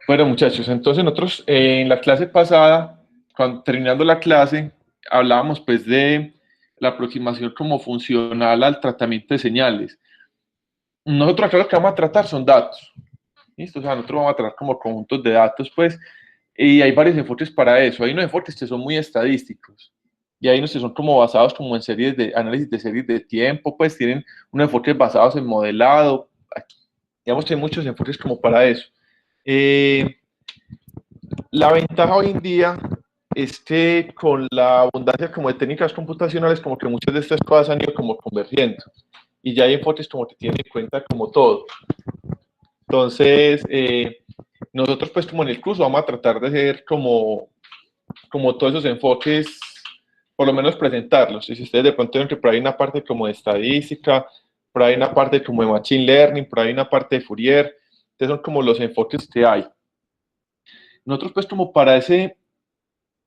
Bueno, muchachos, entonces nosotros en la clase pasada, terminando la clase, hablábamos pues de la aproximación como funcional al tratamiento de señales. Nosotros acá lo que vamos a tratar son datos, ¿listo? O sea, nosotros vamos a tratar como conjuntos de datos, pues, y hay varios enfoques para eso. Hay unos enfoques que son muy estadísticos, y hay unos que son como basados como en series de análisis de series de tiempo, pues tienen unos enfoques basados en modelado. Digamos que hay muchos enfoques como para eso. La ventaja hoy en día es que con la abundancia como de técnicas computacionales, como que muchas de estas cosas han ido como convergiendo y ya hay enfoques como que tienen en cuenta como todo. Entonces, nosotros pues como en el curso vamos a tratar de hacer como todos esos enfoques, por lo menos presentarlos. Y si ustedes de pronto ven que por ahí hay una parte como de estadística, por ahí hay una parte como de machine learning, por ahí hay una parte de Fourier, entonces son como los enfoques que hay. Nosotros pues como para ese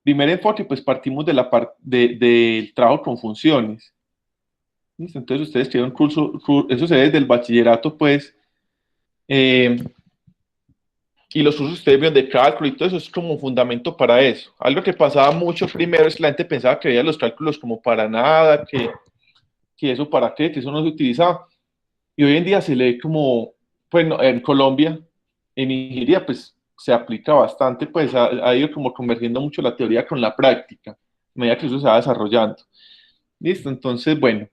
primer enfoque, pues partimos de del trabajo con funciones. ¿Listo? Entonces ustedes tienen un eso se ve desde el bachillerato, pues, eh, y los usos ustedes vieron de cálculo y todo eso es como un fundamento para eso. Algo que pasaba mucho primero es que la gente pensaba que veía los cálculos como para nada, que eso para qué, que eso no se utilizaba. Y hoy en día se lee como, pues no, en Colombia, en ingeniería, pues se aplica bastante, pues ha ido como convergiendo mucho la teoría con la práctica, a medida que eso se va desarrollando. Listo, entonces, bueno,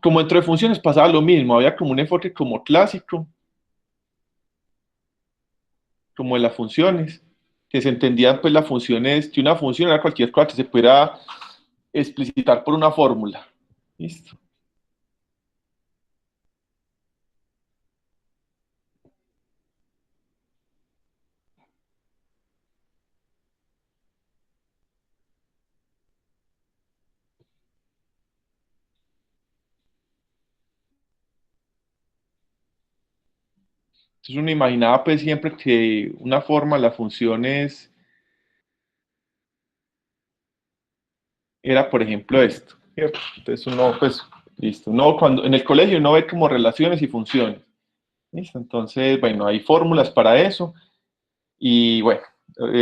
como dentro de funciones pasaba lo mismo, había como un enfoque como clásico, como de las funciones, que se entendían pues las funciones, que una función era cualquier cosa que se pudiera explicitar por una fórmula. Listo. Entonces uno imaginaba pues siempre que una forma, las funciones, era por ejemplo esto, ¿cierto? Entonces uno pues, listo, uno cuando en el colegio uno ve como relaciones y funciones. ¿Listo? Entonces, bueno, hay fórmulas para eso. Y bueno,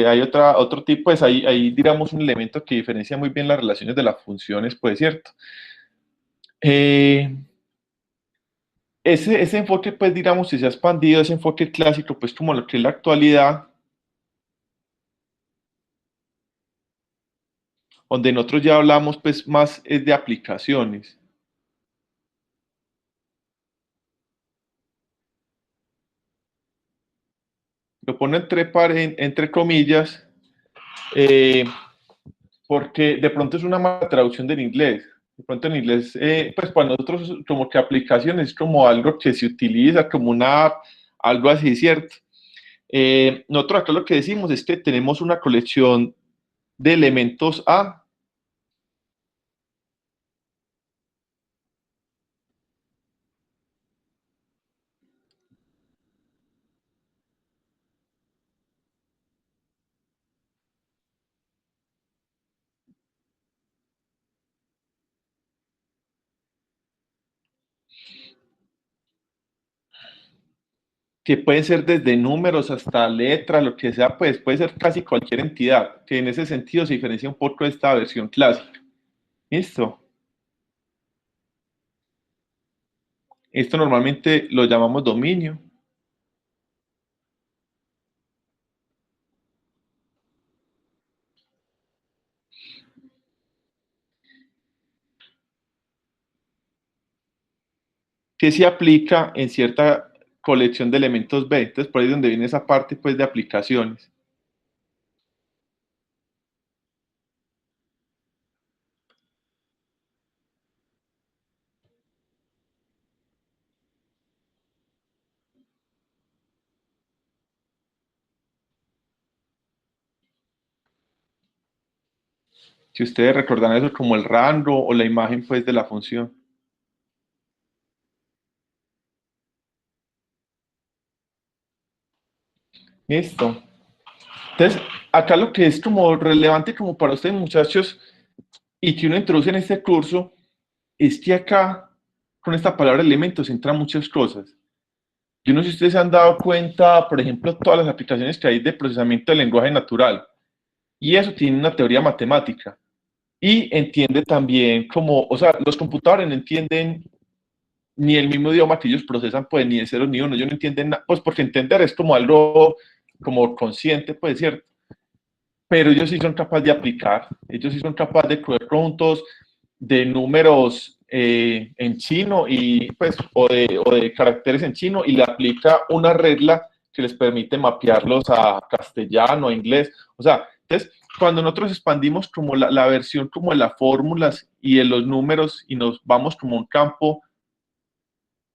hay otro tipo, pues ahí digamos un elemento que diferencia muy bien las relaciones de las funciones, pues cierto. Eh, ese enfoque, pues digamos, si se ha expandido, ese enfoque clásico, pues como lo que es la actualidad, donde nosotros ya hablamos, pues más es de aplicaciones. Lo pone entre comillas, eh, porque de pronto es una mala traducción del inglés. De pronto en inglés, pues para nosotros como que aplicación es como algo que se utiliza, como una app, algo así, ¿cierto? Nosotros acá lo que decimos es que tenemos una colección de elementos A que pueden ser desde números hasta letras, lo que sea, pues puede ser casi cualquier entidad, que en ese sentido se diferencia un poco de esta versión clásica. ¿Listo? Esto normalmente lo llamamos dominio. Que se aplica en cierta colección de elementos B. Entonces, por ahí es donde viene esa parte pues, de aplicaciones. Si ustedes recordan eso como el rango o la imagen pues, de la función. Listo. Entonces, acá lo que es como relevante como para ustedes muchachos y que uno introduce en este curso es que acá con esta palabra elementos entran muchas cosas. Yo no sé si ustedes se han dado cuenta, por ejemplo, todas las aplicaciones que hay de procesamiento del lenguaje natural. Y eso tiene una teoría matemática. Y entiende también como, o sea, los computadores no entienden ni el mismo idioma que ellos procesan, pues ni de cero ni uno. Ellos no entienden nada, pues porque entender es como algo como consciente, pues cierto. Pero ellos sí son capaces de aplicar, ellos sí son capaces de coger conjuntos de números en chino y pues o de caracteres en chino y le aplica una regla que les permite mapearlos a castellano, a inglés. O sea, entonces, cuando nosotros expandimos como la versión como de las fórmulas y de los números y nos vamos como a un campo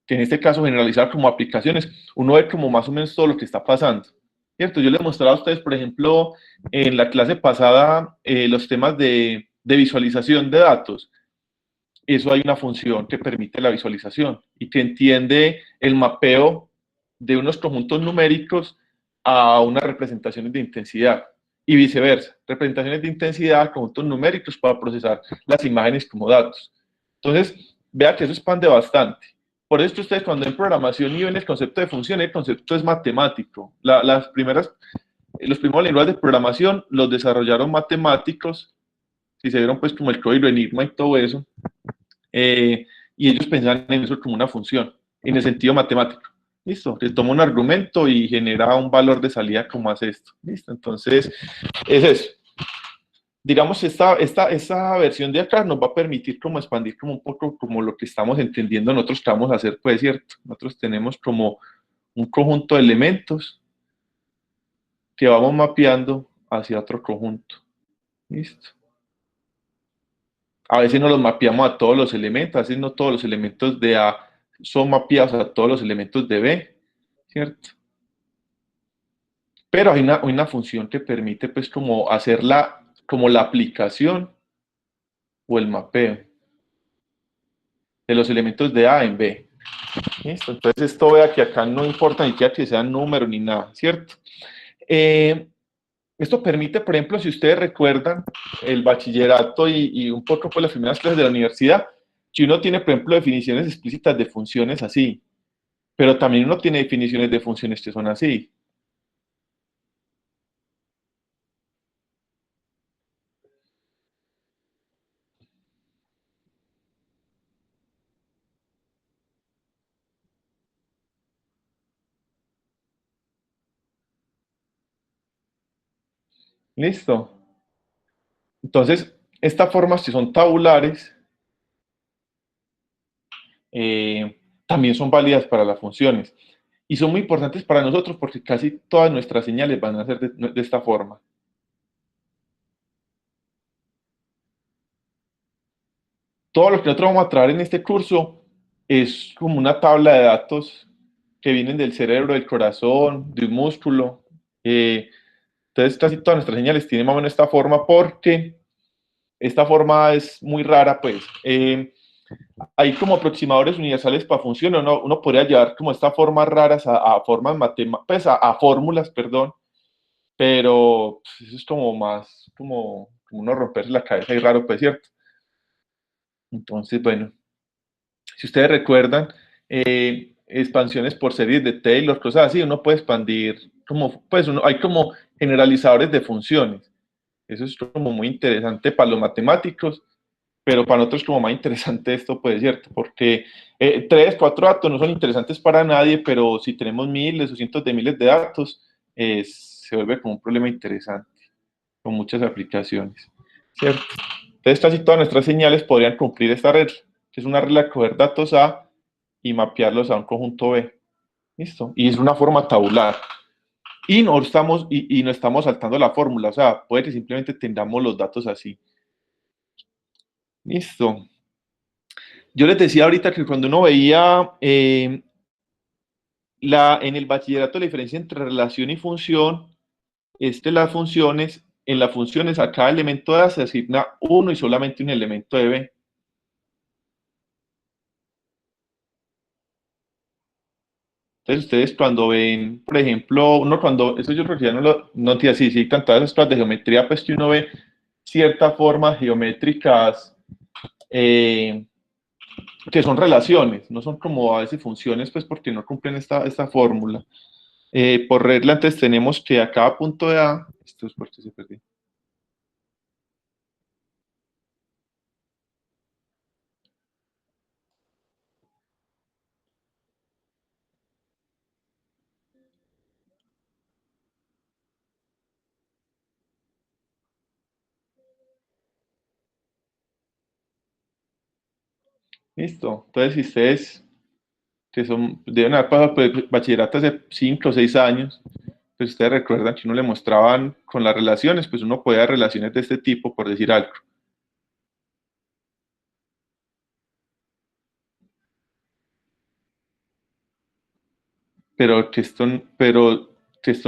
que en este caso generalizar como aplicaciones, uno ve como más o menos todo lo que está pasando. ¿Cierto? Yo les mostraba a ustedes, por ejemplo, en la clase pasada, los temas de visualización de datos. Eso hay una función que permite la visualización y que entiende el mapeo de unos conjuntos numéricos a unas representaciones de intensidad y viceversa, representaciones de intensidad a conjuntos numéricos para procesar las imágenes como datos. Entonces, vea que eso expande bastante. Por eso ustedes cuando en programación y ven el concepto de función, el concepto es matemático. Los primeros lenguajes de programación los desarrollaron matemáticos, si se vieron pues como el código Enigma y todo eso, y ellos pensaban en eso como una función, en el sentido matemático. Listo, que toma un argumento y genera un valor de salida como hace esto. Listo, entonces es eso. Digamos, esta versión de acá nos va a permitir como expandir como un poco como lo que estamos entendiendo nosotros que vamos a hacer, pues cierto. Nosotros tenemos como un conjunto de elementos que vamos mapeando hacia otro conjunto. Listo. A veces no los mapeamos a todos los elementos, a veces no todos los elementos de A son mapeados a todos los elementos de B, ¿cierto? Pero hay una función que permite pues como hacerla como la aplicación o el mapeo de los elementos de A en B. ¿Listo? Entonces esto vea que acá no importa ni siquiera que sea número ni nada, ¿cierto? Esto permite, por ejemplo, si ustedes recuerdan el bachillerato y un poco por las primeras clases de la universidad, si uno tiene, por ejemplo, definiciones explícitas de funciones así, pero también uno tiene definiciones de funciones que son así. ¿Listo? Entonces, estas formas que son tabulares también son válidas para las funciones. Y son muy importantes para nosotros porque casi todas nuestras señales van a ser de esta forma. Todo lo que nosotros vamos a traer en este curso es como una tabla de datos que vienen del cerebro, del corazón, de un músculo. Entonces, casi todas nuestras señales tienen más o menos esta forma porque esta forma es muy rara, pues. Hay como aproximadores universales para funciones, uno podría llevar como estas formas raras a formas matemáticas, pues a fórmulas, perdón, pero pues, eso es como más, como uno romperse la cabeza y raro, pues, ¿cierto? Entonces, bueno, si ustedes recuerdan, expansiones por series de Taylor, cosas así, uno puede expandir como, pues hay como generalizadores de funciones. Eso es como muy interesante para los matemáticos, pero para nosotros como más interesante esto, pues, ¿cierto? Porque 3, 4 datos no son interesantes para nadie, pero si tenemos miles o cientos de miles de datos, se vuelve como un problema interesante, con muchas aplicaciones, ¿cierto? Entonces, casi todas nuestras señales podrían cumplir esta regla, que es una regla de coger datos A y mapearlos a un conjunto B. ¿Listo? Y es una forma tabular. Y no estamos saltando la fórmula, o sea, puede que simplemente tengamos los datos así. Listo. Yo les decía ahorita que cuando uno veía en el bachillerato la diferencia entre relación y función, las funciones, en las funciones a cada elemento de A se asigna uno y solamente un elemento de B. Entonces ustedes cuando ven, por ejemplo, uno cuando, eso yo creo que ya no te así, sí, todas las cosas de geometría, pues que uno ve ciertas formas geométricas que son relaciones, no son como a veces funciones, pues porque no cumplen esta fórmula. Por regla, antes tenemos que a cada punto de A, esto es porque se perdió. Listo. Entonces, si ustedes que son, deben haber pasado por el bachillerato hace 5 o 6 años, pues ustedes recuerdan que uno le mostraban con las relaciones, pues uno podía dar relaciones de este tipo, por decir algo. Pero que esto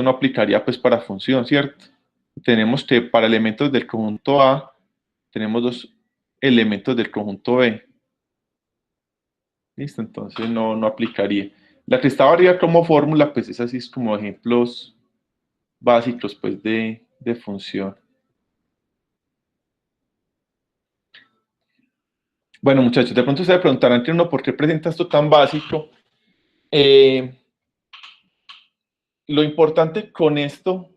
no aplicaría pues para función, ¿cierto? Tenemos que para elementos del conjunto A, tenemos dos elementos del conjunto B. Listo, entonces no aplicaría. La que estaba arriba como fórmula, pues es así, es como ejemplos básicos pues de función. Bueno, muchachos, de pronto ustedes preguntarán que uno, ¿por qué presenta esto tan básico? Eh, lo importante con esto,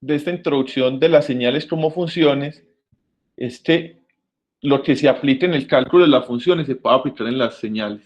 de esta introducción de las señales como funciones, es que lo que se aplica en el cálculo de las funciones se puede aplicar en las señales.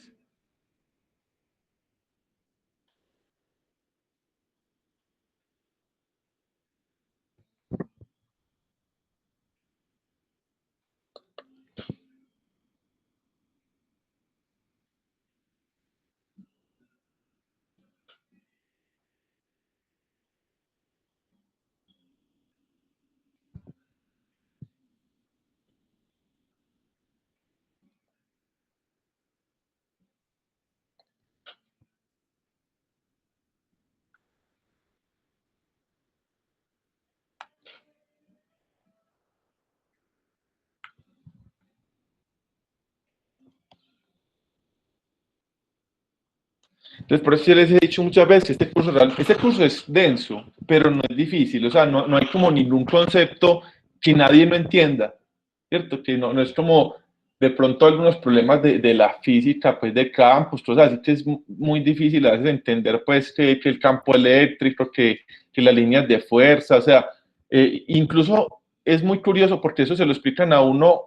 Entonces, por eso yo les he dicho muchas veces, este curso es denso, pero no es difícil, o sea, no hay como ningún concepto que nadie no entienda, ¿cierto? Que no es como de pronto algunos problemas de la física, pues de campos, cosas así que es muy difícil a veces entender, pues, que el campo eléctrico, que las líneas de fuerza, o sea, incluso es muy curioso porque eso se lo explican a uno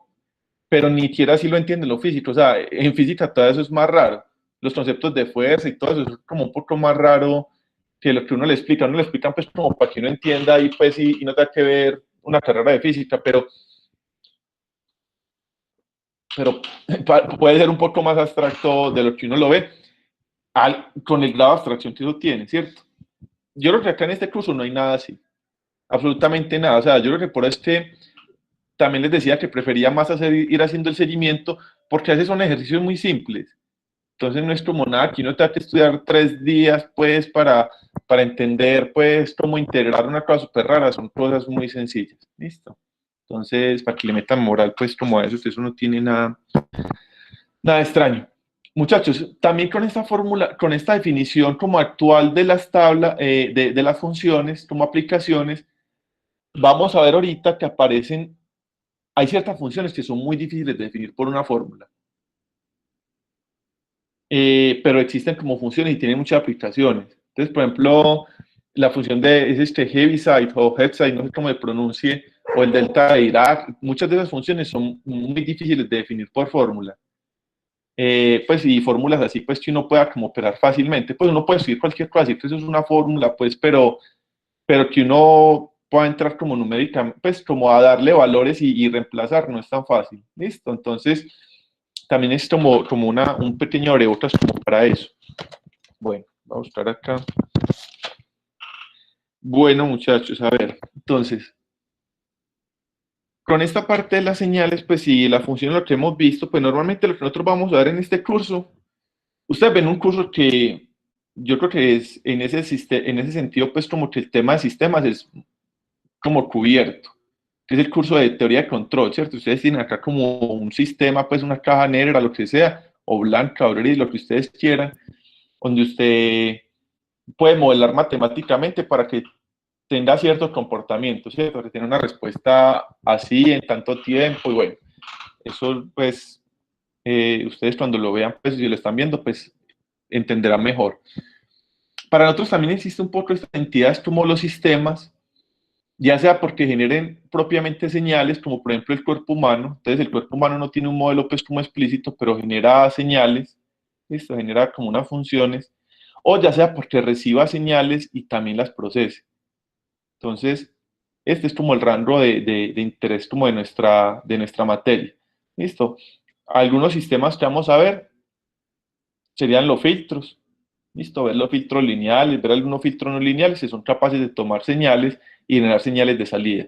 pero ni siquiera así lo entienden los físicos. O sea, en física todo eso es más raro. Los conceptos de fuerza y todo eso es como un poco más raro que lo que uno le explica. Uno le explican pues como para que uno entienda y pues y no tenga que ver una carrera de física, pero puede ser un poco más abstracto de lo que uno lo ve con el grado de abstracción que uno tiene, ¿cierto? Yo creo que acá en este curso no hay nada así, absolutamente nada. O sea, yo creo que por este también les decía que prefería más ir haciendo el seguimiento porque a veces son ejercicios muy simples. Entonces no es como nada que uno tenga que estudiar 3 días, pues, para entender, pues, cómo integrar una cosa súper rara. Son cosas muy sencillas. ¿Listo? Entonces, para que le metan moral, pues, como a eso no tiene nada extraño. Muchachos, también con esta fórmula, con esta definición como actual de las tablas, de las funciones como aplicaciones, vamos a ver ahorita que aparecen, hay ciertas funciones que son muy difíciles de definir por una fórmula. Pero existen como funciones y tienen muchas aplicaciones. Entonces, por ejemplo, la función es este Heaviside o Heaviside, no sé cómo se pronuncie, o el delta de Dirac, muchas de esas funciones son muy difíciles de definir por fórmula. Pues y fórmulas así, pues que uno pueda como operar fácilmente, pues uno puede escribir cualquier cosa, así que eso es una fórmula, pues, pero que uno pueda entrar como numérica, pues como a darle valores y reemplazar, no es tan fácil. ¿Listo? Entonces, también es como un pequeño abrebocas como para eso. Bueno, voy a buscar acá. Bueno, muchachos, a ver, entonces, con esta parte de las señales, pues si la función es lo que hemos visto, pues normalmente lo que nosotros vamos a ver en este curso, ustedes ven un curso que yo creo que es en ese sentido, pues como que el tema de sistemas es como cubierto, que es el curso de teoría de control, ¿cierto? Ustedes tienen acá como un sistema, pues una caja negra, lo que sea, o blanca, o gris, lo que ustedes quieran, donde usted puede modelar matemáticamente para que tenga ciertos comportamientos, ¿cierto? Que tenga una respuesta así en tanto tiempo y bueno, eso pues Ustedes cuando lo vean, pues si lo están viendo, pues entenderán mejor. Para nosotros también existe un poco estas entidades como los sistemas, ya sea porque generen propiamente señales, como por ejemplo el cuerpo humano. Entonces el cuerpo humano no tiene un modelo pues como explícito, pero genera señales, ¿listo? Genera como unas funciones, o ya sea porque reciba señales y también las procese. Entonces, este es como el rango de interés como de nuestra materia. ¿Listo? Algunos sistemas que vamos a ver serían los filtros. ¿Listo? Ver los filtros lineales, ver algunos filtros no lineales que son capaces de tomar señales y generar señales de salida.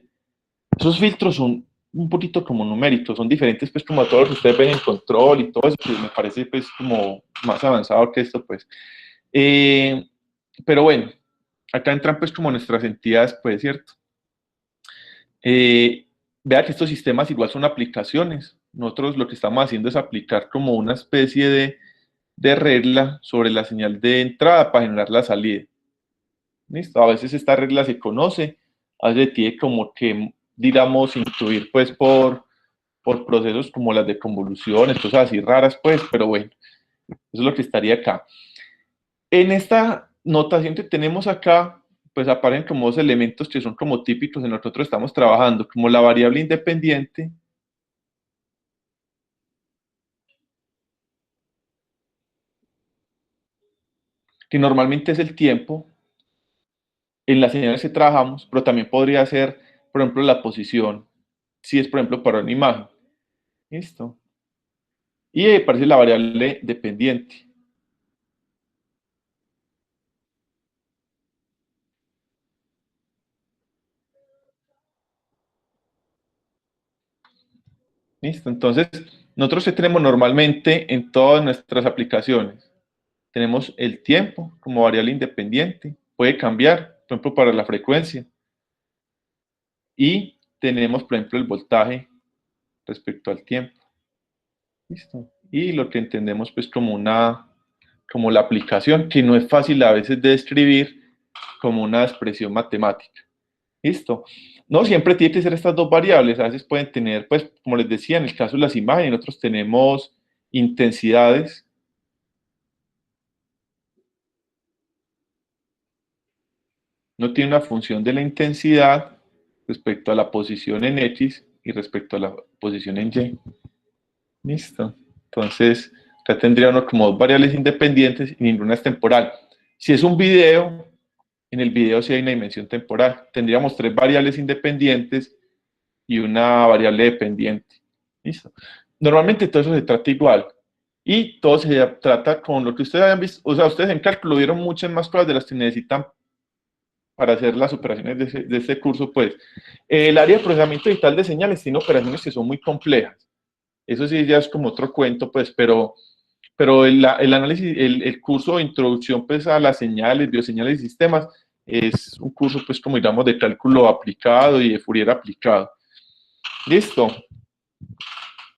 Esos filtros son un poquito como numéricos, son diferentes pues como a todos los que ustedes ven en control y todo eso, que me parece pues como más avanzado que esto pues. Eh, pero bueno, acá entran pues como nuestras entidades pues, ¿cierto? Eh, Vea que estos sistemas igual son aplicaciones. Nosotros lo que estamos haciendo es aplicar como una especie de regla sobre la señal de entrada para generar la salida. ¿Listo? A veces esta regla se conoce, a veces tiene como que, digamos, intuir pues por procesos como las de convoluciones, cosas así raras pues, pero bueno, eso es lo que estaría acá. En esta notación que tenemos acá, pues aparecen como dos elementos que son como típicos en lo que nosotros estamos trabajando, como la variable independiente, que normalmente es el tiempo en las señales que trabajamos, pero también podría ser, por ejemplo, la posición, si es, por ejemplo, para una imagen. ¿Listo? Y aparece la variable dependiente. ¿Listo? Entonces, nosotros que tenemos normalmente en todas nuestras aplicaciones, tenemos el tiempo como variable independiente, puede cambiar, por ejemplo, para la frecuencia, y tenemos, por ejemplo, el voltaje respecto al tiempo. ¿Listo? Y lo que entendemos pues como la aplicación, que no es fácil a veces de describir como una expresión matemática. ¿Listo? No siempre tiene que ser estas dos variables, a veces pueden tener, pues, como les decía, en el caso de las imágenes, nosotros tenemos intensidades, no tiene una función de la intensidad respecto a la posición en X y respecto a la posición en Y. ¿Listo? Entonces, acá tendría uno como dos variables independientes y ninguna es temporal. Si es un video, en el video sí hay una dimensión temporal. Tendríamos tres variables independientes y una variable dependiente. ¿Listo? Normalmente todo eso se trata igual. Y todo se trata con lo que ustedes hayan visto. O sea, ustedes en cálculo vieron muchas más pruebas de las que necesitan para hacer las operaciones de este curso. Pues el área de procesamiento digital de señales tiene operaciones que son muy complejas. Eso sí ya es como otro cuento, pues, pero el análisis, el curso de introducción pues, a las señales, bioseñales y sistemas es un curso, pues, como digamos, de cálculo aplicado y de Fourier aplicado. Listo.